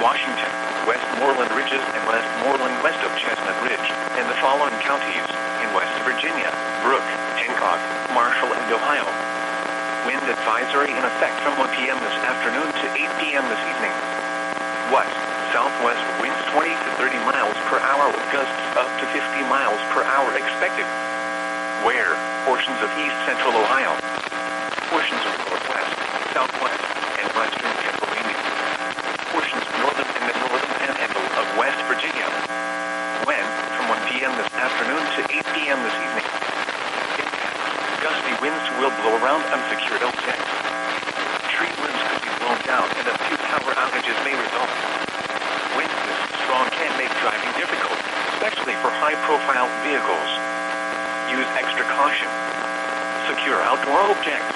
Washington, Westmoreland Ridges and Westmoreland west of Chestnut Ridge, and the following counties, in West Virginia, Brooke, Hancock, Marshall and Ohio. Wind advisory in effect from 1 p.m. this afternoon to 8 p.m. this evening. West, southwest winds 20 to 30 miles per hour with gusts up to 50 miles per hour expected. Where, portions of east central Ohio, portions of northwest, southwest, and western Pennsylvania, portions of northern and the northern panhandle of West Virginia. When, from 1 p.m. this afternoon to 8 p.m. this evening. Gusty winds will blow around unsecured objects. Tree limbs could be blown down and a few power outages may result. Winds this strong can make driving difficult, especially for high-profile vehicles. Use extra caution. Secure outdoor objects.